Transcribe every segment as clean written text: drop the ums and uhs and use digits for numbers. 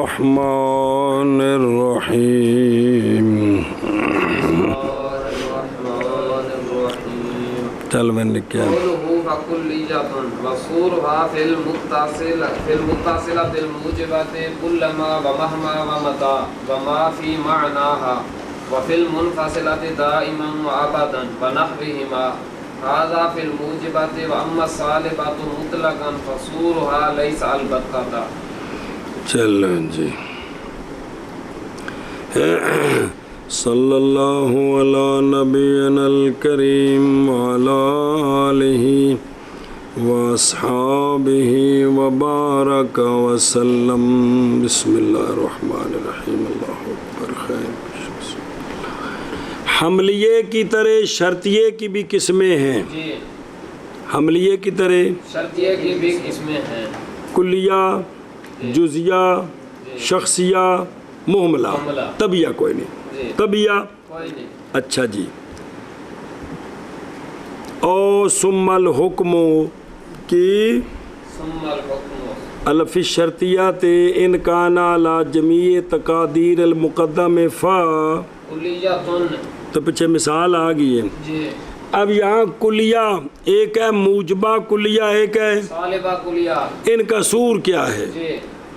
الرحمن الرحیم چل میں نے کیا وصورها في المتصلة بالموجبات كلما ومهما ومتى وما في معناها وفي المنفصلة دائما وأبدا ونحوهما هذا في الموجبات وأما السالبات مطلقا فصورها ليس البتة. چلو جی صلی اللہ علی نبینا الکریم وعلی آلہ واصحابہ وبارک وسلم. بسم اللہ الرحمن الرحیم. اللہ اکبر. خیر. حملیے کی طرح شرطیے کی بھی قسمیں ہیں. حملیے کی طرح شرطیے کی بھی قسمیں ہیں. کلیہ، جزیہ، شخصیہ، محملہ. طبیعہ کوئی نہیں. طبیعہ اچھا جی. او ثم الحکم کی الفی شرطیات ان کان علی جمیع تقادیر المقدم فا. تو پیچھے مثال آ گئی ہے. اب یہاں کلیہ ایک ہے، موجبہ کلیہ ایک ہے، سالبہ کلیہ. ان کا سور کیا ہے؟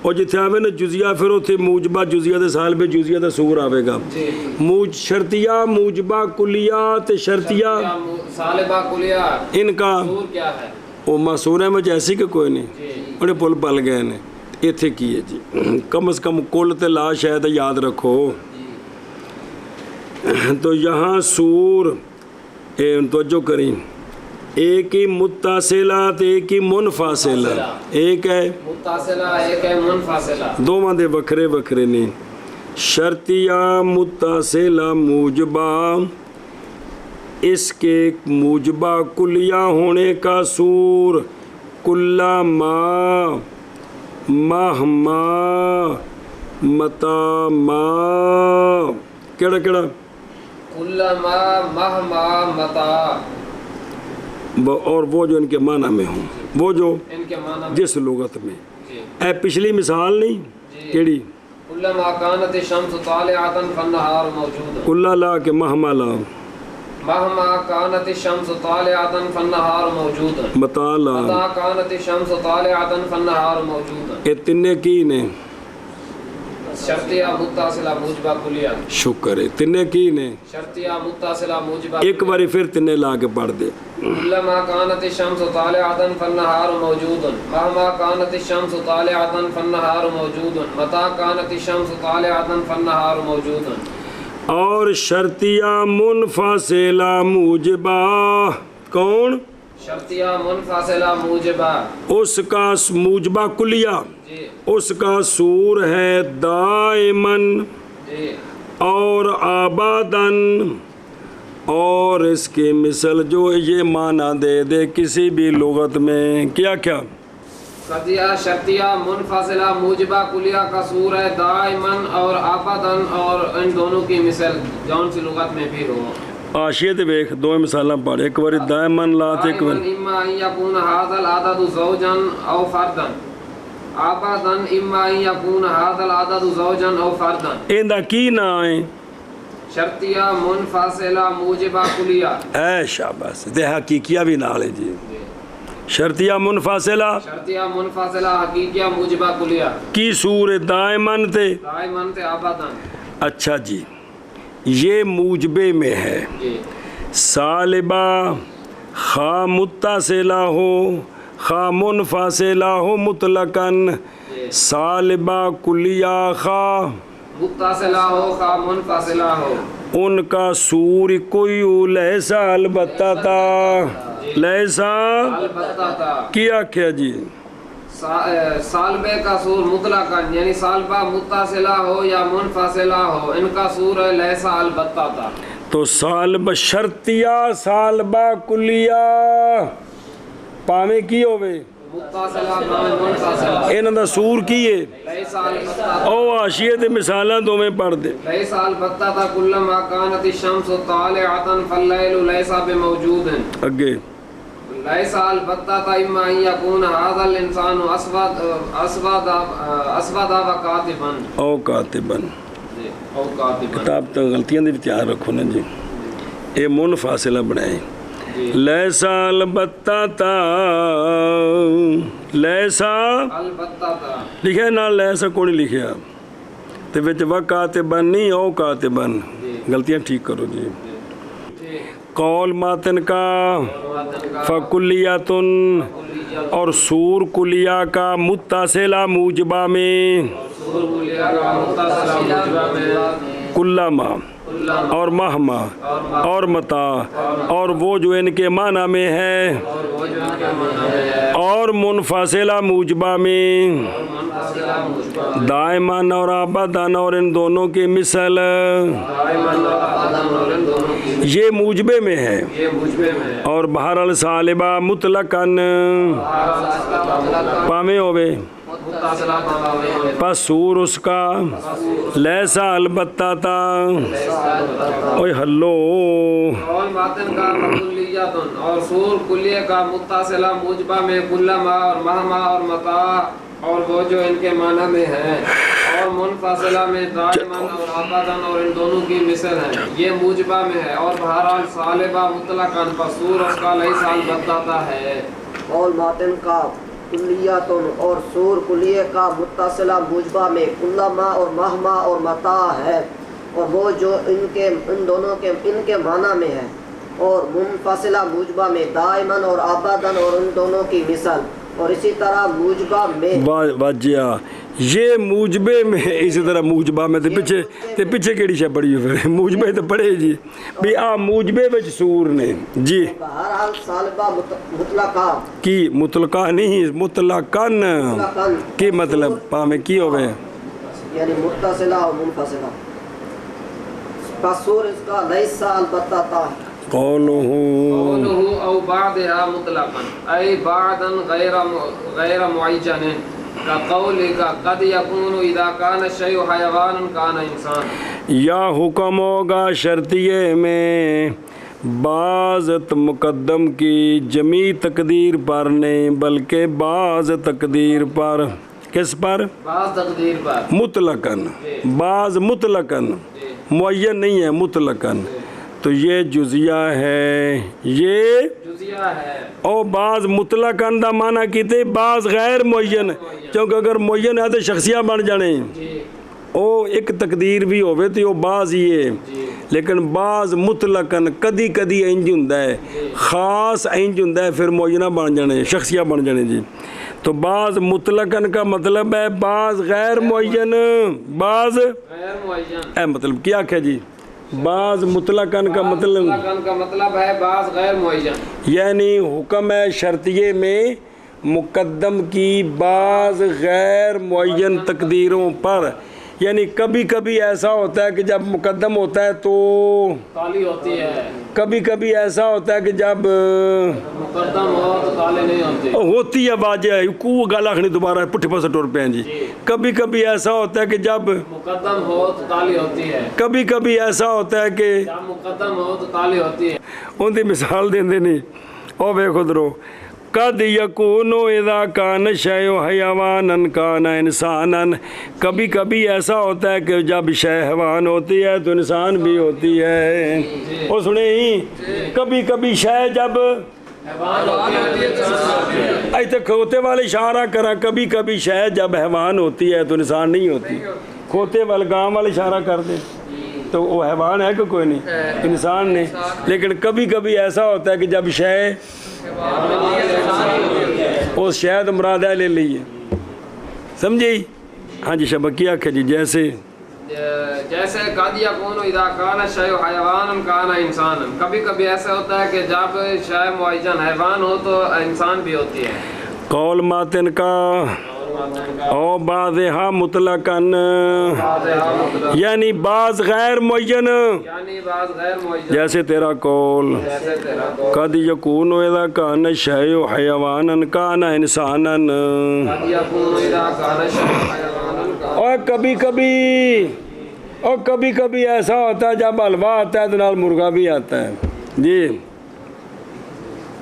اور جتنے آوے نا جزیہ پھر ہوتے موجبہ جزیہ دے سال بے جزیہ دا سور آوے گا. شرطیہ موجبہ کلیہ تے شرطیہ سالبہ کلیہ ان کا سور کیا ہے؟ وہ مسور ہے میں جیسی کہ کوئی نہیں بڑے پل پل گئے نے ایتھے کیے جی. کم از کم کل تے لا شاید یاد رکھو. تو یہاں سور توجہ کریں، ایک ہی متصلات ایک ہی منفاصلہ. ایک ہے متصلہ ایک ہے منفاصلہ. دو ماندے وکھرے وکھرے نہیں. شرطیہ متصلہ موجبہ، اس کے موجبہ کلیہ ہونے کا سور کلا ما مہما متا ما. کیڑا کیڑا؟ کلما مہما متا. اور وہ جو ان کے معنی میں ہوں، وہ جو ان کے معنی جس لغت میں. اے پچھلی مثال نہیں کیڑی؟ کلما کانت الشمس طالعۃ فالنہار موجود. کلا لا کے مہما لا. مہما کانت الشمس طالعۃ فالنہار موجود. متا لا. متا کانت الشمس طالعۃ فالنہار موجود. یہ تنے کی نے شرطیہ متصلہ موجبہ کلیہ. شکر ہے. تنے کی نے شرطیہ متصلہ موجبہ. ایک باری پھر تنے لا کے پڑھ دے. کلما کانت الشمس طالعۃ فالنہار موجود. مہما کانت الشمس طالعۃ فالنہار موجود. متا کانت الشمس طالعۃ فالنہار موجود. اور شرطیہ منفاصلہ موجبہ کون؟ شرطیہ منفاصلہ موجبہ. اس کا موجبہ کلیہ اس کا سور ہے دائماً اور آباداً. اور اس کی مثل جو یہ معنی دے دے کسی بھی لغت میں کیا کیا؟ قضیہ شرطیہ منفاصلہ موجبہ کلیہ کا سور ہے دائماً اور آباداً. اور ان دونوں کی مثل جون سی لغت میں بھی ہو. آشیت بیک دو مثالاں پڑھ. ایک باری دائماً لات ایک باری اما ان یکون ھذا العدد زوجا او فردا. آباداً اما ان یکون ھذا العدد زوجا او فردا. ایندہ کی نہ آئیں شرطیہ منفاصلہ موجبہ کلیہ. اے شاباش. دے حقیقیہ بھی نہ لے جی. شرطیہ منفاصلہ شرطیہ منفاصلہ حقیقیہ موجبہ کلیہ کی سور دائماً تے دائماً تے آباداً. اچھا جی یہ موجبے میں ہے. سالبہ خواہ متصلہ ہو خواہ منفاصلہ ہو مطلقاً. سالبہ کلیہ خواہ متصلہ ہو خواہ منفاصلہ ہو ان کا سور کوئی لہسا البتہ تھا. لہسا البتہ تھا. کیا کیا جی؟ سالبے کا سور مطلقاً یعنی سالبہ متصلہ ہو یا منفاصلہ ہو ان کا سور ہے لیسا البتہ تھا. تو سالبہ شرطیہ سالبہ کلیہ پاویں کی ہوئے متصلہ منفاصلہ انہاں دا سور کی ہے لیسا البتہ. او آشیے دے مثالاں دو میں پڑھ دے. لیسا البتہ تھا کلما کانت الشمس طالعۃ فاللیل لیسا بموجود. اگے ليس البتة إما أن يكون هذا الإنسان أسود وكاتبا او کاتبن أو كاتبا کتاب تو غلطیاں دی بھی دھیان رکھو نا جی اے منفاصلہ بنائیں لیسا البتہ تا لیسا البتة لکھا ہے نا لیسا کو نہیں لکھیا تو وچ و کاتبن نہیں او کاتبن غلطیاں ٹھیک کرو جی قول ماتن کا فکلیاتن اور سور کلیہ کا متصلہ موجبہ میں کلما اور مہما اور متا اور وہ جو ان کے معنی میں ہے اور منفصلہ موجبہ میں دائماً اور آباداً اور ان دونوں کی مثل یہ موجبے میں ہے اور بہرحال سالبہ مطلقاً پامے ہوئے پس سور اس کا لیسا البتہ تا اوہ ہلو قول باطن کا فکلیاتن اور سور کلیہ کا متصلہ موجبہ میں کلما اور مہما اور متا اور وہ جو ان کے معنی میں ہے اور منفصلہ میں دائماً اور آباداً اور ان دونوں کی مثل ہے یہ موجبہ میں ہے اور بہرحال سالبہ مطلقاً فسور اس کا لیسا البتہ ہے قول باطن کا کلیاتن اور سور کلیہ کا متصلہ موجبہ میں کلما اور مہما اور متا ہے اور وہ جو ان دونوں کے معنی میں ہے اور منفصلہ موجبہ میں دائماً اور آباداً اور ان دونوں کی مثال اور اسی طرح موجبہ میں واجہ یہ موجبے میں اسی طرح موجبہ میں تے پیچھے کیڑی شے پڑھی ہو پھر موجبے تے پڑھے جی بھی آ موجبے وچ سور نے جی بہرحال سالبہ مطلقہ کی مطلقہ نہیں مطلقاً کی مطلب پامے کی ہوئے یعنی متصلہ اور منفصلہ فسور اس کا لیسا البتہ تا قوله او بعدها مطلقا اي بعدا غير معين كقولك قد يكون اذا كان الشيء حيوانا كان انسان یا حکم ہوگا شرطیے میں بعض مقدم کی جمی تقدیر پر نہیں بلکہ بعض تقدیر پر کس پر بعض تقدیر پر مطلقاً بعض مطلقاً معین نہیں ہے مطلقاً تو یہ جزیہ ہے یہ جزیہ ہے اور بعض مطلقاً دا معنی کیتے بعض غیر معین کیونکہ اگر معین ہے تو شخصیہ بن جانے او ایک تقدیر بھی ہوئے تو وہ بعض ہی ہے لیکن بعض مطلقاً کدی کدی انج ہوندا ہے خاص انج ہوندا ہے پھر معینہ بن جانے شخصیہ بن جانے جی تو بعض مطلقاً کا مطلب ہے بعض غیر معین بعض غیر معین اے مطلب کیا کہ جی بعض مطلقاً کا مطلب ہے بعض غیر معین یعنی حکم ہے شرطیے میں مقدم کی بعض غیر معین تقدیروں پر یعنی کبھی کبھی ایسا ہوتا ہے کہ جب مقدم ہوتا ہے تو تالی ہوتی ہے کبھی کبھی ایسا ہوتا ہے کہ جب مقدم ہو تو تالی نہیں ہوتی ہوتی ہے واجہ کو گالا کھنی دوبارہ پٹھے پاسے ٹور پہ ہیں جی کبھی کبھی ایسا ہوتا ہے کہ جب مقدم ہو تو تالی ہوتی ہے کبھی کبھی ایسا ہوتا ہے کہ جب مقدم ہو تو تالی ہوتی ہے ان دی مثال دیں نہیں او ویکھو درو قد یکونو اذا کان شیء حیوانا کان انسانا کبھی کبھی ایسا ہوتا ہے کہ جب شے حیوان ہوتی ہے تو انسان بھی ہوتی ہے وہ سنے ہی کبھی کبھی شے جب ایسے کھوتے والے اشارہ کرا کبھی کبھی شے جب حیوان ہوتی ہے تو انسان نہیں ہوتی کھوتے والے گاؤں والے اشارہ کر دے تو وہ حیوان ہے کہ کوئی نہیں انسان نے لیکن کبھی کبھی ایسا ہوتا ہے کہ جب شے اس شاید مراد ہے لے لیے سمجھی ہاں جی شبکیہ کہ جی جیسے قد یکون اذا کان الشیء حیوانا کان انسانا کبھی کبھی ایسا ہوتا ہے کہ جب شے معین حیوان ہو تو انسان بھی ہوتی ہے قول ماتن کا او بعضها مطلقاً یعنی بعض غیر معین جیسے تیرا قول قد یکون اذا کان الشیء حیوانا کان انسانا اور کبھی کبھی ایسا ہوتا ہے جب حلوہ آتا ہے تو نال مرغا بھی آتا ہے جی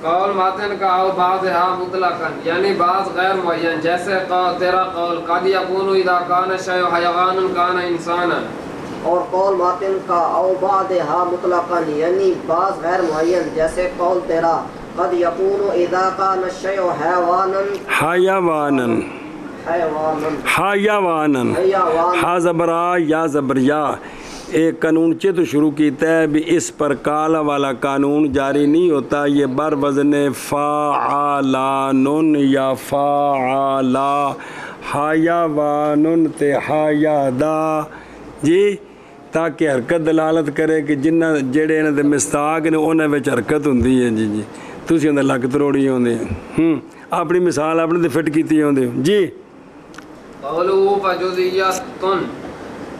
قول ماتن کا او بعض ہا مطلقاً یعنی بعض غیر معین، جیسے تیرا قول قد یکون اذا کان الشیء حیوان کان انسانا، اور قول ماتن کا او بعضھا مطلقاً یعنی بعض غیر معین، جیسے قول تیرا قد یکون اذا کان الشیء حیوانا حیوانن حیوانن ہا زبر آ یا زبر یا، ایک قانون چے تو شروع کیتا ہے بھی اس پر کالا والا قانون جاری نہیں ہوتا، یہ بر وزن فعالانن یا فعالا، حیوانن تے حیادا جی، تاکہ حرکت دلالت کرے کہ جنہ جڑے انہاں دے مستاق نے انہاں وچ حرکت ہوندی ہے۔ جی جی تسی اندر لک تروڑی ہوندے اپنی مثال اپنے تے فٹ کیتی ہوندے جی۔ قولہ فجزیۃ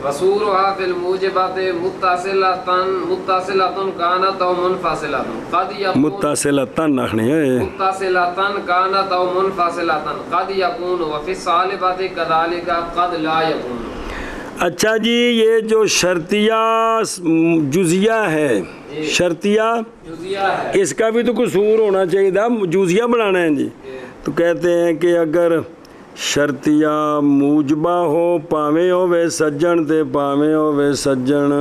وصورها فی الموجبات متصلۃ کانت او منفصلۃ، قد یکون متصلتن آخنے ہیں متصلۃ کانت او منفصلۃ، قد یکون وفی الصالبۃ کذالک قد لا یکون۔ اچھا جی، یہ جو شرطیہ جزیہ ہے، شرطیہ جزیہ ہے، اس کا بھی تو قصور ہونا چاہیے تھا، جزیہ بنانا ہے جی۔ تو کہتے ہیں کہ اگر شرطیہ موجبہ ہو پاویں ہووے سجن تے پاویں ہووے سجن،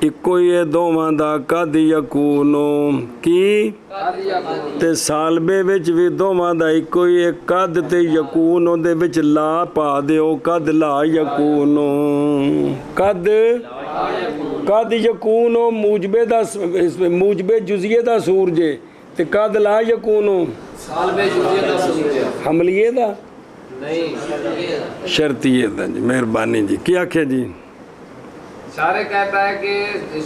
اکو یہ دوواں دا قد یکونو کی تے سالبے وچ بھی دوواں دا اکو ہی قد تے یکونو دے وچ لا پا دیو، قد لا یکونو، قد یکونو موجبے دا موجبے جزیے دا سور جے تے قد لا یکونو سالب جزیہ دا سورج حملیے دا نہیں شرطیے دا جی۔ مہربانی جی، کیا کہے جی؟ شارع کہتا ہے کہ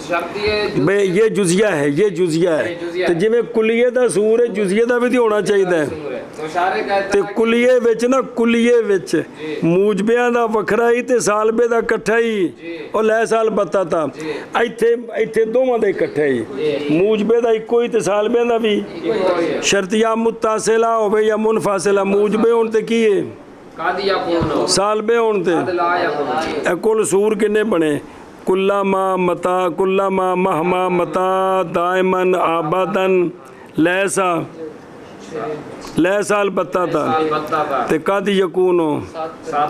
شرطیہ بے یہ جزیہ ہے، یہ جزیہ ہے، تو جی میں کلیے دا سور ہے جزیہ دا بھی دی ہونا چاہیے ہے۔ تو شارع کہتا تے ہے کلیے وچ نا کلیے وچ موجبیاں دا وکھرا ہی تے سالبے دا کٹھا ہی اور لے سال بتا تھا، ایتھے دوواں دا اکٹھا ہی، موجبے دا اکو ہی تے سالبے دا بھی۔ شرطیہ متصلہ ہوے یا منفصلہ، موجبے ہون تے کی ہے قد یکون سالبے ہون تے، قد لا یکون۔ اے کل سور کنے بنے؟ کلما متا، کلما مہما متا، دائمن آبادن، لیسا لیسا البتہ تھا تے قد یکونو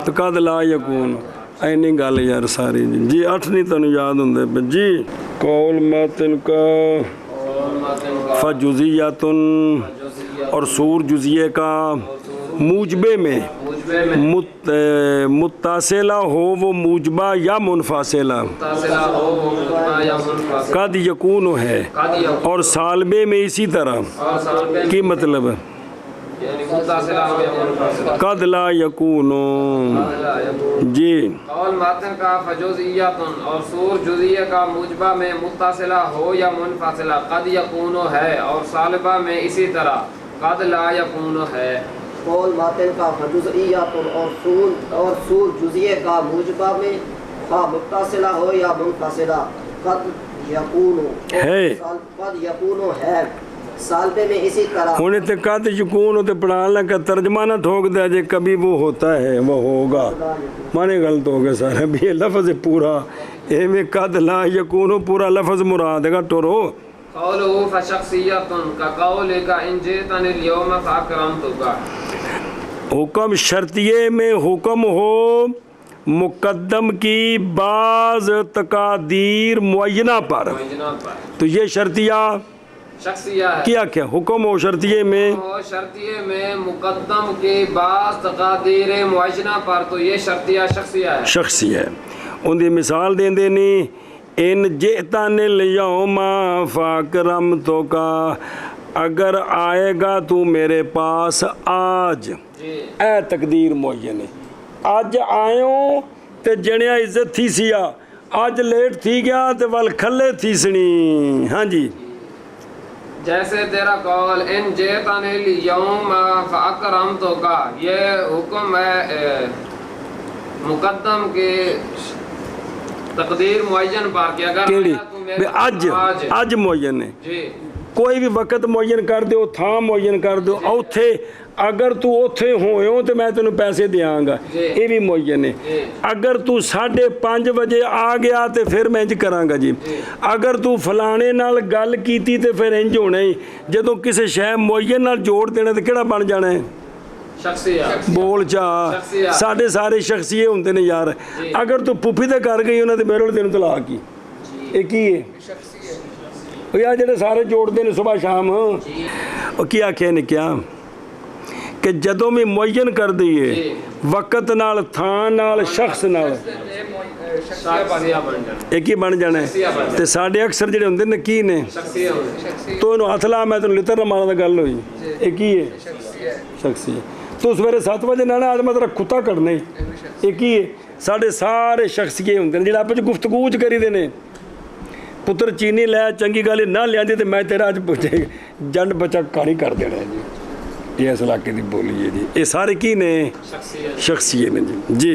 تے قد لا یکونو، اینی گل یار ساری جی۔ جی 8 نہیں تنو یاد ہوندے پہ جی۔ قول ماتن کا فجزیاتن، اور سور جزیے کا موجبے میں متصلہ ہو وہ موجبہ یا منفصلہ، قد یکون ہے، اور سالبے میں اسی طرح کی مطلب ہے قد لا یکون جی۔ قول ماتن کا فجزیۃ، اور سور جزیہ کا موجبہ میں متصلہ ہو یا منفصلہ قد یکون ہے، اور سالبہ میں اسی طرح قد لا یکون ہے۔ قول ماتن کا فجزیات، اور سور جزیے کا موجبہ میں خواہ متصلہ ہو یا منفصلہ قد یکونو ہے، قد یکونو ہے، سالبے میں اسی طرح۔ انہیں تے قد یکون ہوتے پڑھانا کا ترجمہ نہ ٹھوک دیا جے کبھی وہ ہوتا ہے وہ ہوگا، مانے غلط ہو گئے سارے بھی، یہ لفظ پورا اے میں قد لا یکونو پورا لفظ مراد ہے گا ٹورو۔ قولہ فشخصیۃ کا قول کا ان جئتنی اليوم فاکرمتک، حکم شرطیے میں حکم ہو مقدم کی بعض تقادیر معینہ پر، تو یہ شرطیہ شخصیہ ہے۔ کیا کیا حکم ہو شرطیے میں؟ شرطیے میں مقدم کے بعض تقادیر معینہ پر، تو یہ شرطیہ شخصیہ ہے۔ شخصی ہے، ان دی مثال دیں دینی، ان جئتن الیوم فاکرمتک، اگر آئے گا تو میرے پاس آج، اے تقدیر معین ہے، آج آئیوں تے جنیا عزت تھی سیا، آج لیٹ تھی گیا تے وال کھلے تھی سنی۔ ہاں جی، جیسے تیرا قول ان جئتنی اليوم فاکرمتک، یہ حکم ہے مقدم کے تقدیر معین پر کہ اگر کیڑی آیا تو میرے آج، آج معین ہے، جی ਕੋਈ ਵੀ ਵਕਤ ਮੁਅੱਯਨ ਕਰ ਦਿਓ, ਥਾਂ ਮੁਅੱਯਨ ਕਰ ਦਿਓ। ਉੱਥੇ ਅਗਰ ਤੂੰ ਉੱਥੇ ਹੋਇਓ ਤੇ ਮੈਂ ਤੈਨੂੰ ਪੈਸੇ ਦਿਆਂਗਾ, ਇਹ ਵੀ ਮੁਅੱਯਨ ਹੈ। ਅਗਰ ਤੂੰ 5:30 ਵਜੇ ਆ ਗਿਆ ਤੇ ਫਿਰ ਮੈਂ ਇੰਜ ਕਰਾਂਗਾ ਜੀ। ਅਗਰ ਤੂੰ ਫਲਾਣੇ ਨਾਲ ਗੱਲ ਕੀਤੀ ਤੇ ਫਿਰ ਇੰਜ ਹੋਣਾ ਹੀ। ਜਦੋਂ ਕਿਸੇ ਸ਼ੈ ਮੁਅੱਯਨ ਨਾਲ ਜੋੜ ਦੇਣਾ ਤੇ ਕਿਹੜਾ ਬਣ ਜਾਣਾ ਹੈ? ਬੋਲ ਚਾ ਸਾਡੇ ਸਾਰੇ ਸ਼ਖਸੀਏ ਹੁੰਦੇ ਨੇ ਯਾਰ। ਅਗਰ ਤੂੰ ਪੁੱਫੀ ਤੇ ਕਰ ਗਈ ਉਹਨਾਂ ਦੇ ਮੇਰੇ ਕੋਲ ਤੈਨੂੰ ਤਲਾਕ ਹੀ, ਇਹ ਕੀ ਹੈ? ਉਹ ਯਾਰ ਜਿਹੜੇ ਸਾਰੇ ਜੋੜਦੇ ਨੇ ਸਵੇਰ ਸ਼ਾਮ, ਉਹ ਕੀ ਆਖਿਆ ਨੇ ਕਿਹਾ ਕਿ ਜਦੋਂ ਵੀ ਮੁਅੱਯਨ ਕਰ ਦਈਏ ਵਕਤ ਨਾਲ, ਥਾਂ ਨਾਲ, ਸ਼ਖਸ ਨਾਲ, ਇਹ ਕੀ ਬਣ ਜਾਣਾ ਹੈ? ਤੇ ਸਾਡੇ ਅਕਸਰ ਜਿਹੜੇ ਹੁੰਦੇ ਨੇ ਕੀ ਨੇ? ਤੂੰ ਇਹਨੂੰ ਹੱਥ ਲਾ, ਮੈਂ ਤੈਨੂੰ ਲਿੱਤਰ ਨਾ ਮਾਰਾਂ ਦਾ ਗੱਲ ਹੋਈ, ਇਹ ਕੀ ਹੈ? ਸ਼ਖਸੀ। ਤੂੰ ਸਵੇਰੇ 7 ਵਜੇ ਨਾ ਅੱਜ ਮੈਂ ਤੇਰਾ ਕੁੱਤਾ ਕੱਢਣਾ, ਇਹ ਕੀ ਹੈ? ਸਾਡੇ ਸਾਰੇ ਸ਼ਖਸੀਏ ਹੁੰਦੇ ਨੇ ਜਿਹੜੇ ਆਪਸ ਵਿੱਚ ਗੁਫ਼ਤਗੂ ਚ ਕਰੀਦੇ ਨੇ। ਪੁੱਤਰ ਚੀਨੀ ਲੈ, ਚੰਗੀ ਗੱਲ ਨਾ ਲਿਆਂਦੀ ਤੇ ਮੈਂ ਤੇਰਾ ਅੱਜ ਪੁੱਛੇ ਜੰਡ ਬੱਚਾ ਕਹਾਣੀ ਕਰ ਦੇਣਾ ਜੀ। ਇਹ ਇਸ ਇਲਾਕੇ ਦੀ ਬੋਲੀ ਹੈ ਜੀ। ਇਹ ਸਾਰੇ ਕੀ ਨੇ? ਸ਼ਖਸੀਏ ਨੇ ਜੀ। ਜੀ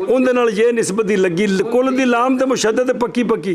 ਉਹਦੇ ਨਾਲ ਇਹ ਨਿਸਬਤ ਦੀ ਲੱਗੀ, ਕੁੱਲ ਦੀ ਲਾਮ ਤੇ ਮੁਸ਼ੱਦਦ ਪੱਕੀ ਪੱਕੀ।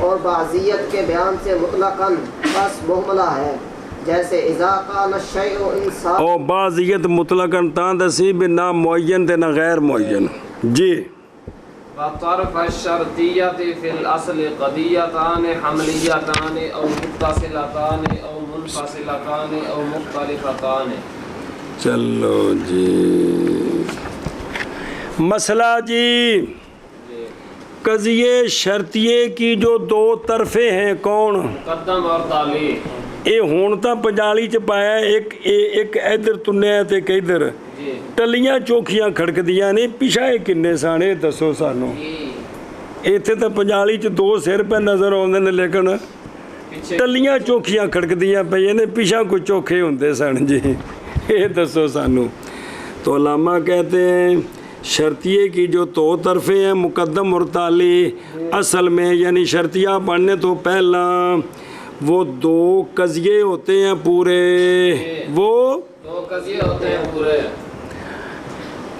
اور بعضیت کے بیان سے مطلقاً بس محملہ ہے، جیسے اذا کان الشیء انسان اور بعضیت مطلقاً تاں دسی بھی نہ معین تے نہ غیر معین. جی وطرف الشرطیت فی الاصل قضیتان حملیتان او متصلتان او منفصلتان او مختلفتان. چلو جی مسئلہ جی قضیے شرطیے کی جو دو طرفیں ہیں کون؟ مقدم اور تالی. یہ ہون تاں پنجالی چ پایا ایک ادھر تنیا تے ایک ادھر جی ٹلیاں چوکھیاں کھڑکدیاں نے پیچھا یہ کنے سانے دسو سانو. ایتھے تے پنجالی چ دو سر پہ نظر آتے ہیں لیکن پیچھے ٹلیاں چوکھیاں کھڑکدیاں پہ نے پیچھا کوئی چوکھے ہوندے سن جی. یہ دسو سانو. تو علامہ کہتے ہیں شرطیے کی جو دو طرفیں ہیں مقدم اور تالی اصل میں یعنی شرطیہ پڑھنے تو پہلا وہ دو قضیے ہوتے ہیں پورے، وہ دو قضیے ہوتے ہیں پورے،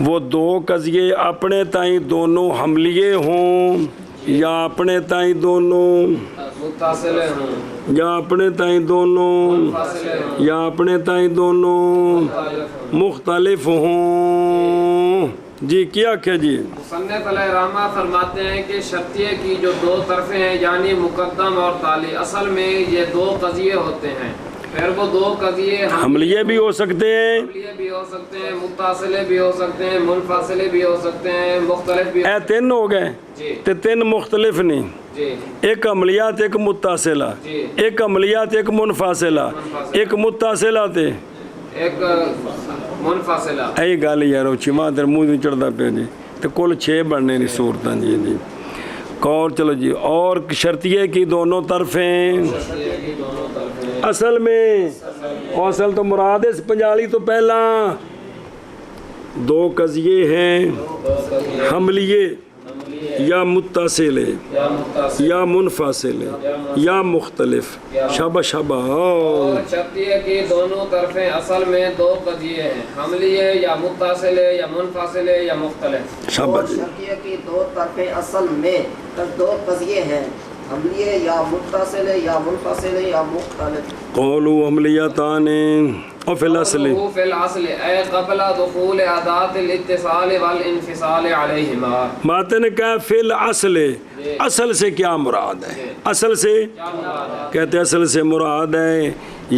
وہ دو قضیے اپنے تائیں دونوں حملیے ہوں یا اپنے تائیں دونوں متصل ہوں یا اپنے تائیں دونوں فاصلے ہوں یا اپنے تائیں دونوں مختلف ہوں. جی کیا کہ جی مصنف علیہ رحمہ فرماتے ہیں کہ شرطیے کی جو دو طرفیں ہیں یعنی مقدم اور تالی اصل میں یہ دو قضیے ہوتے ہیں. پھر وہ دو قضیے حملیے بھی ہو سکتے ہیں، حملیے بھی ہو سکتے ہیں، متصلے بھی ہو سکتے ہیں، منفصلے بھی ہو سکتے ہیں، مختلف بھی اے تین ہو گئے جی تے تین مختلف نہیں. جی ایک عملیات ایک متصلہ، جی ایک عملیات ایک منفصلہ، ایک متصلہ تے ایک منفصلہ. اے گل یار اچھی ماں در منہ نہیں چڑھتا پیا جی. تو کل 6 بننے نہیں صورتاں جی. جی اور چلو جی اور شرطیے کی دونوں طرفیں شرطیے کی دونوں طرفیں اصل میں اصل تو مراد ہے پنجالی تو پہلا دو قضیے ہیں حملیے یا متصلے یا متصل یا منفصلے یا مختلف. شابہ شابہ. اور شرطیے کی دونوں طرفیں اصل میں دو قضیے ہیں، حملیے یا متصلے یا منفصلے یا مختلف. شابہ اور جی. شرطیے کی دو طرفیں اصل میں دو قضیے ہیں، حملیے یا متصلے یا منفصلے یا مختلف. قولوا حملیتان اور فی الاصل قوله فی الاصل اے قبل دخول ادات الاتصال والانفصال علیہما. ماتے نے کہا فی الاصل اصل سے کیا مراد ہے؟ اصل سے کیا مراد ہے؟ کہتے اصل سے مراد ہے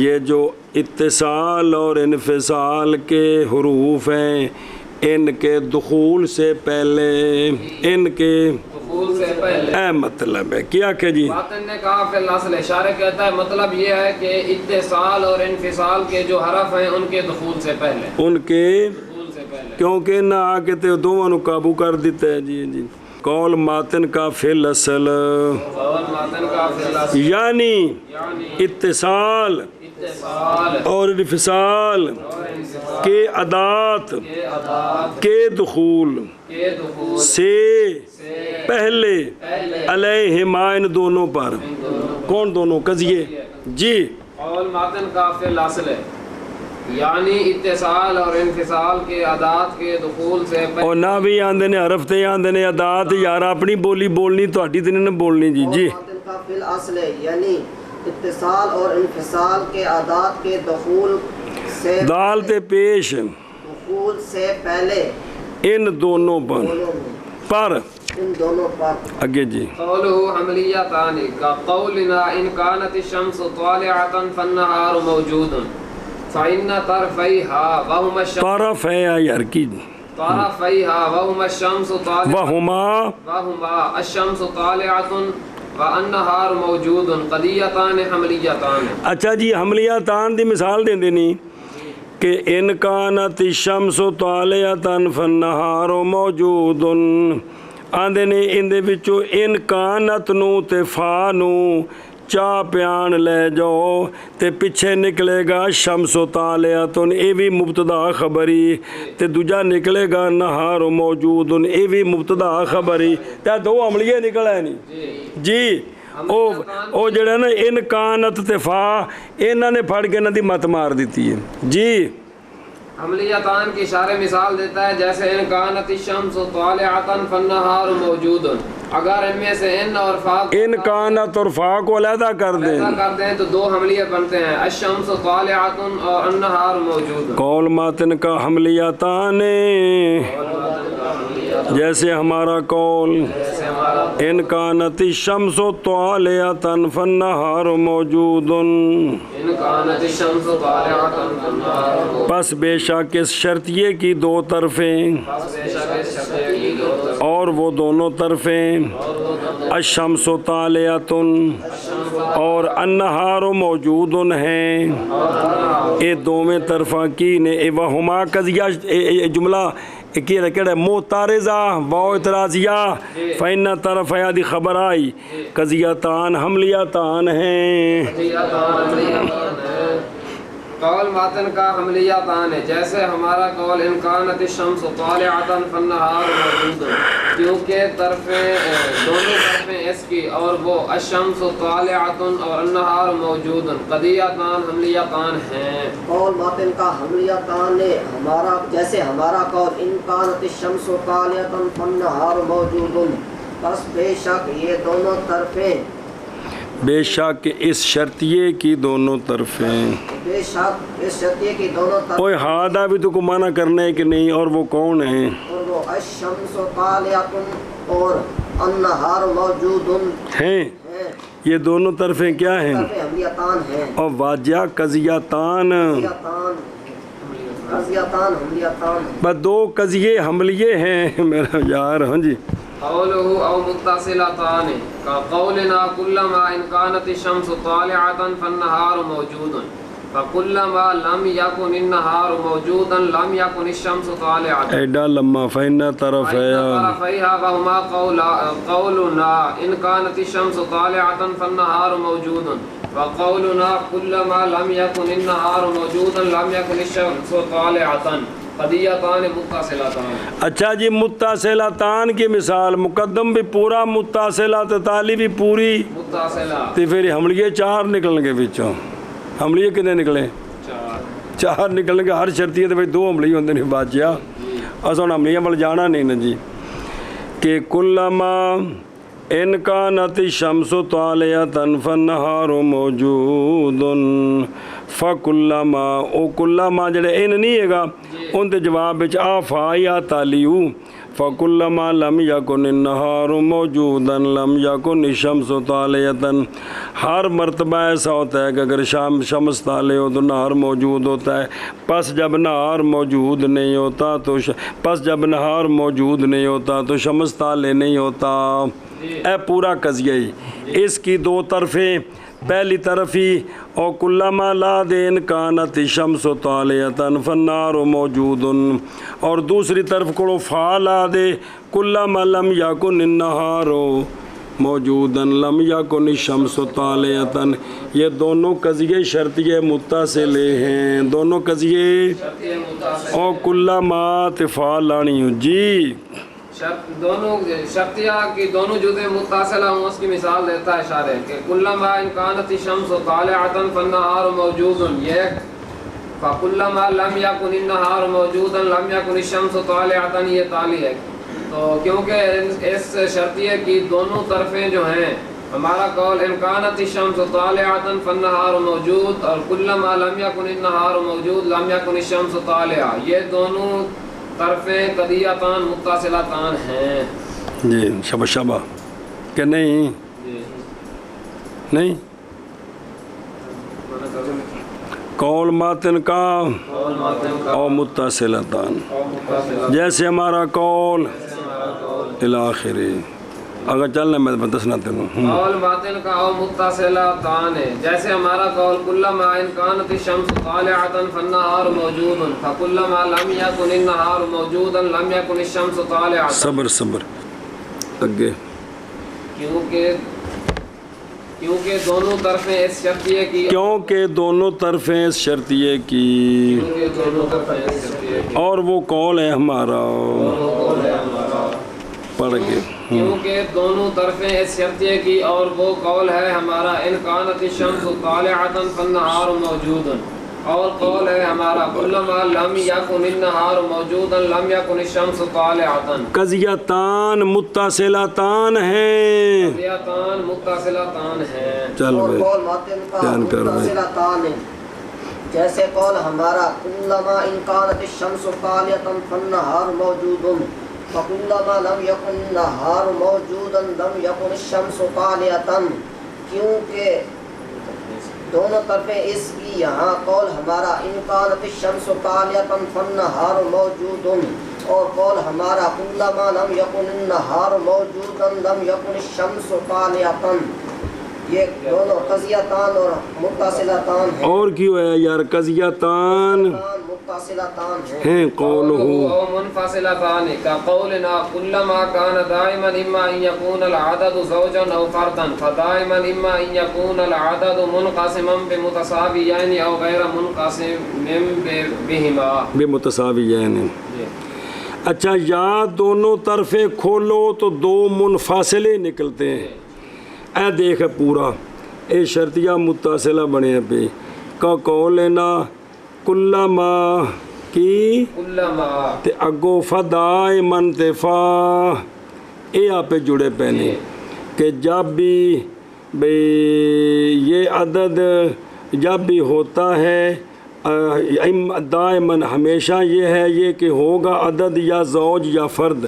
یہ جو اتصال اور انفصال کے حروف ہیں ان کے دخول سے پہلے ان کے دخول سے پہلے. اے مطلب ہے کیا کہ جی باطن نے کہا فی الاصل شارح کہتا ہے مطلب یہ ہے کہ اتصال اور انفصال کے جو حرف ہیں ان کے دخول سے پہلے ان کے دخول سے پہلے. کیونکہ نہ آ کے تے دونوں نو قابو کر دیتا ہے. جی جی قول ماتن کا فی الاصل اور ماتن کا فی الاصل یعنی یعنی اتصال اتصال اور انفصال اور انفصال کے ادات کے ادات کے دخول کے دخول سے پہلے علیہما ان دونوں پر. کون دونوں قضیے؟ جی قول ماتن کا فی الاصل یعنی اتصال اور انفصال کے ادات کے دخول سے پہلے. اور نہ بھی آندے نے حرف تے آندے نے ادات یار اپنی بولی بولنی تہاڈی تے نہیں بولنی. جی جی اور باطن کا فی الاصل یعنی اتصال اور انفصال کے ادات کے دخول دال تے پیش پہلے ان دونوں پر ان دونوں پر. اگے جی قوله حملیتان کا قولنا ان كانت الشمس طالعة فالنهار موجود فإن طرفيها وهما الشمس طرف ہے یار کی طرفيها وهما الشمس طالعة وہما الشمس طالعة والنهار موجود قضیتان حملیتان. اچھا جی حملیتان دی مثال دین دینی کہ ان کانت الشمس طالعۃ فالنہار موجود آندے نے ان دے وچوں ان کانت نو تے فا نو چا پیان لے جاؤ تے پیچھے نکلے گا شمس طالعۃ اے بھی مبتدا خبری تے دوجا نکلے گا نہار موجود اے بھی مبتدا خبری تے دو عملیے نکل آئے نہیں. جی او جڑا نا ان کانت تے فا انہاں نے پھڑ کے انہاں دی مت مار دیتی ہے. جی حملیتان کی اشارے مثال دیتا ہے جیسے ان کانت الشمس طالعۃ فالنہار موجود، اگر ان میں سے ان اور فا ان کانت اور فا کو علیحدہ کر دیں، کر دیں تو دو حملیہ بنتے ہیں، الشمس طالعۃ اور النہار موجود۔ قول ماتن کا حملیتان، جیسے ہمارا قول ان کانت الشمس طالعۃ فالنہار موجود، ان کانت الشمس طالعۃ فالنہار موجود، پس بے شک اس شرطیے کی دو طرفیں بے شک اس شرطیہ کی دو طرف اور وہ دونوں طرفیں الشمس طالعۃ اور النہار موجود ہیں، یہ دونوں طرفاں کی نے وہما قضیہ جملہ کی رکڑ معترضہ و اعتراضیہ فإن طرف یادی خبر آئی قضیتان حملیتان ہیں۔ قول ماتن کا حملیتان ہے جیسے ہمارا قول ان کانت الشمس طالعۃ فالنہار موجود، کیونکہ طرفیں دونوں طرفیں اس کی اور وہ الشمس طالعۃ اور النہار موجود، قضیتان حملیتان ہیں۔ قول ماتن کا حملیتان نے ہمارا جیسے ہمارا قول ان کانت الشمس طالعۃ فالنہار موجود، پس بے شک یہ دونوں طرفیں بے شک اس شرطیے کی دونوں طرفیں، بے شک اس شرطیے کی دونوں طرفیں، کوئی ہادہ بھی تو کو منع کرنا ہے کہ نہیں، اور وہ کون ہیں؟ اور وہ الشمس طالعۃ اور النہار موجود ہیں، یہ دونوں طرفیں کیا ہیں؟ طرفیں حملیتان ہیں، اور واجہ قضیتان، حملیتان بس دو قضیے حملیے ہیں میرا یار۔ ہاں جی، قوله او متصلتان کا قولنا كلما ان كانت الشمس طالعة فالنهار موجود، فكلما لم يكن النهار موجودا لم يكن الشمس طالعة، ایڈا لمحہ فإن طرف ہے طرفيها وهما قولنا ان كانت الشمس طالعة فالنهار موجود، وقولنا كلما لم يكن النهار موجودا لم يكن الشمس طالعة، قضیتان متصلتان۔ اچھا جی، متصلتان کی مثال مقدم بھی پورا متصلہ تالی بھی پوری متصلہ، تو پھر حملیے چار نکلن گے بچوں، حملیے کتنے نکلے؟ چار نکلن گے، ہر شرطیے تو بھائی دو حملیے ہوندے نہیں بادشاہ، اصل حملیے مل جانا نہیں نا جی، کہ کلما ان کانت الشمس طالعۃ فالنہار موجود فکلما، او کلما جڑے ان نہیں ہے گا ان دے جواب وچ آ فا یا تالیو، فکلما لم یکن النہار موجودا لم یکن الشمس طالعۃ، ہر مرتبہ ایسا ہوتا ہے کہ اگر شمس طالع ہو تو نہار موجود ہوتا ہے، پس جب نہار موجود نہیں ہوتا تو پس جب نہار موجود نہیں ہوتا تو شمس طالع نہیں ہوتا۔ اے پورا قضیہ ہی اس کی دو طرفیں، پہلی طرف ہی او کلما لا دین کانت الشمس طالعۃ فالنار موجود، اور دوسری طرف کو فا لا دے کلما لم یکن النہار موجودا لم یکن الشمس طالعۃ، یہ دونوں قضیے شرطیے متصلے ہیں، دونوں قضیے او کلما فا لانی جی، دونوں شرطیہ کی دونوں جزء متصلہ ہوں، اس کی مثال دیتا ہے اشارے کہ کلما ان کانت الشمس طالعۃ فالنہار موجود، یہ فکلما لم یکن النہار موجودا لم یکن الشمس طالعۃ، یہ تالی ہے، تو کیونکہ اس شرطیہ کی دونوں طرفیں جو ہیں، ہمارا قول ان کانت الشمس طالعۃ فالنہار موجود اور کلما لم یکن النہار موجود لم یکن الشمس طالعہ، یہ دونوں طرفیں قضیتان متصلتان ہیں۔ جی شبہ کہ نہیں؟ نہیں، قول ماتن کا او متصلتان، جیسے ہمارا قول الاخری، اگر چلنا میں دسنا تینوں، قول باطن کا او متصلتان ہے جیسے ہمارا قول کلما ان کانت الشمس طالعۃ فالنہار موجود، فکلما لم یکن النہار موجودا لم یکن الشمس طالعۃ، صبر صبر اگے، کیونکہ دونوں طرفیں اس شرطیے کی، کیونکہ دونوں طرفیں اس شرطیے کی، اور وہ قول ہے ہمارا، پڑھ گئے، کیونکہ دونوں طرفیں اس شرطیے کی اور وہ قول ہے ہمارا ان کانت الشمس طالعۃ فالنہار موجود، اور قول ہے ہمارا کلما لم یکن النہار موجودا لم یکن الشمس طالعتا قضیتان متصلتان ہیں. قضیتان متصلتان ہیں. چل اور بھائی قول ماتن کا بیان کر بھائی. متصلتان ہیں جیسے قول ہمارا کلما ان کانت الشمس طالعتا فالنہار موجود فکلما لم یکن النہار موجودا لم یکن الشمس طالعتا کیونکہ دونوں طرفیں اس کی یہاں قول ہمارا ان کانت الشمس طالعتا فالنہار موجود اور قول ہمارا کلما لم یکن النہار موجودا لم یکن الشمس طالعتا یہ دونوں قضیتان اور متصلتان ہیں. اور کیوں ہے یار قضیتان متصلتان ہیں. ہیں قولہ او منفصلتان كقولنا كلما كان دائما اما ان يكون العدد زوجا او فردا فدائما اما ان يكون العدد منقسما بمتساويين او غير منقسم بهما. بمتساویین. اچھا یا دونوں طرفیں کھولو تو دو منفاصلے نکلتے ہیں. اے دیکھ پورا اے شرطیہ متصلہ بنے ہیں پہ کا قولنا کلما کی كلما تے اگو فدائمن تے فا اے آپ پہ جڑے پہنے کہ جب بھی یہ عدد جب بھی ہوتا ہے دائمن ہمیشہ یہ ہے یہ کہ ہوگا عدد یا زوج یا فرد.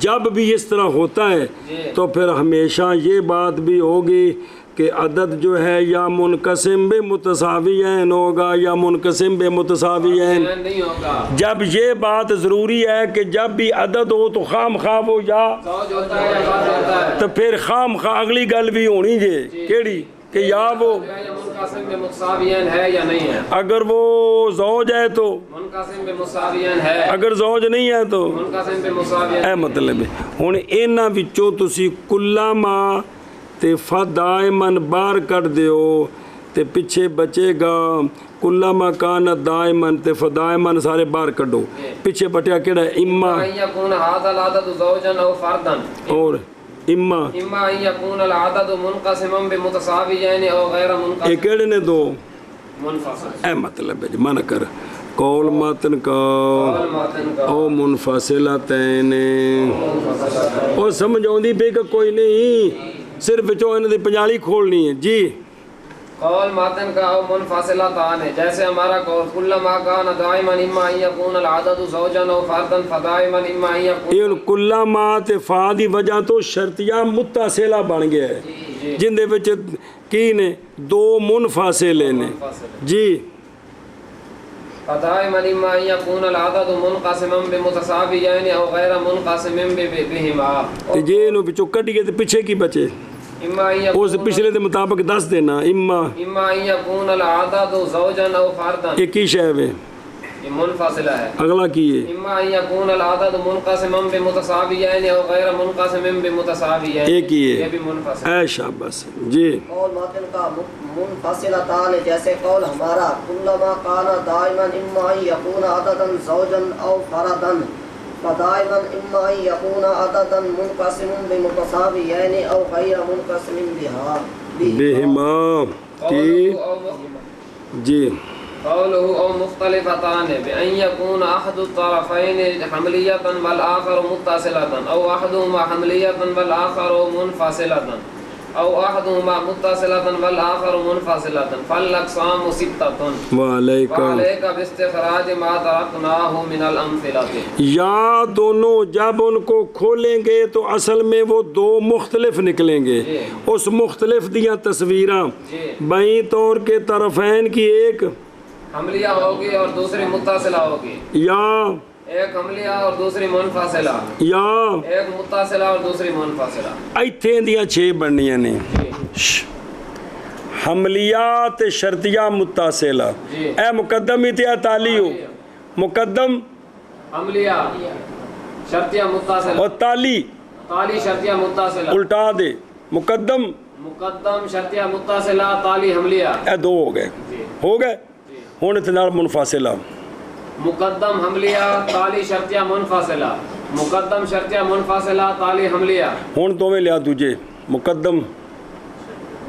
جب بھی اس طرح ہوتا ہے تو پھر ہمیشہ یہ بات بھی ہوگی کہ عدد جو ہے یا منقسم بے متساویین ہوگا یا منقسم بے متساویین. نہیں ہوگا. جب یہ بات ضروری ہے کہ جب بھی عدد ہو تو خام خواہ ہو یا زوج ہوتا ہے یا فرد ہوتا ہے تو پھر خام خواہ اگلی گل بھی ہونی جے کیڑی کہ یا وہ یا منقسم بمتساویین ہے یا نہیں ہے. اگر وہ زوج ہے تو منقسم بمتساویین ہے اگر زوج نہیں ہے تو منقسم بمتساویین. اے مطلب ہے. ہن انہاں وچوں تسی کلاما تے فدائمن باہر کر دیو تے پیچھے بچے گا کلاما کان دائمن تے فدائمن سارے باہر کڈو. پیچھے بٹیا کیڑا ہے اما ان يكون هذا العدد زوجا او فردا اور اما اما ان يكون العدد منقسما بمتساويين او غير یہ منقسم کیڑے نے دو منفصل. اے مطلب ہے جی من کر قول ماتن کا قول ماتن کا او منفصلتین او سمجھ آؤندی پئی کہ کوئی نہیں صرف جو انہاں دی پنجالی کھولنی ہے. جی قول ماتن کا او منفصلتان ہے جیسے ہمارا قول کلما کان دائما اما ان يكون العدد زوجا او فردا فدائما اما ان يكون یہ کلا ما تے فا دی وجہ تو شرطیہ متصلہ بن گیا ہے جن دے وچ کی نے دو منفاصلے نے. جی فدائما اما ان يكون العدد منقسما بمتساويين او غير منقسم بهما. تے جے نو وچوں کڈ کے تے پیچھے کی بچے اما ان اس يكون پچھلے دے مطابق دس دینا اما اما ان يكون العدد زوجا او فردا یہ کی شے ہے یہ منفصلہ ہے. اگلا کی ہے اما ان يكون العدد منقسما بمتساويين او غير منقسم بمتساويين ایک ہی ہے. یہ بھی منفصل. اے شاباش. جی قول ماتن کا منفصلتان جیسے قول ہمارا کلما کان دائما اما ان یکون عددا زوجا او فردا فدائما اما ان یکون عددا منقسم بمتساویین او غیر منقسم بہما کی. جی قوله او مختلفتان بأن يكون أحد الطرفين حملية والآخر متصلة أو أحدهما حملية والآخر منفصلة أو أحدهما متصلة والآخر منفصلة فالأقسام ستة وعلیکم. وعليك باستخراج ما تركناه من الأمثلة. یا دونوں جب ان کو کھولیں گے تو اصل میں وہ دو مختلف نکلیں گے. اس مختلف دیاں تصویراں بائیں طور کے طرفین کی ایک حملیہ ہوگی اور دوسری متصلہ ہوگی. یا ایک حملیہ اور دوسری منفصلہ. یا ایک متصلہ اور دوسری منفصلہ. ایتھے دیاں 6 بننیاں نے حملیات شرطیہ متصلہ. اے مقدم اتیا تالی ہو مقدم حملیہ شرطیہ متصلہ اور تالی تالی شرطیہ متصلہ الٹا دے مقدم مقدم شرطیہ متصلہ تالی حملیہ. اے دو ہو گئے ہن تے نال منفصلہ مقدم حملیہ تالی شرطیہ منفصلہ مقدم شرطیہ منفصلہ تالی حملیہ. ہن دوویں لیا دوجے مقدم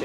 6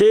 6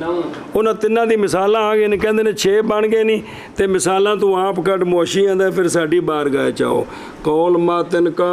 9 ਉਹਨਾਂ ਤਿੰਨਾਂ ਦੀ ਮਿਸਾਲਾਂ ਆ ਗਏ ਨੇ ਕਹਿੰਦੇ ਨੇ 6 ਬਣ ਗਏ ਨਹੀਂ ਤੇ ਮਿਸਾਲਾਂ ਤੂੰ ਆਪ ਕੱਢ ਮੋਸ਼ੀ ਆਂਦਾ ਫਿਰ ਸਾਡੀ ਬਾਰਗਾਹ ਚ ਆਓ ਕੌਲ ਮਾਤਨ ਕਾ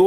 2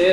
6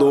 2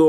2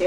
6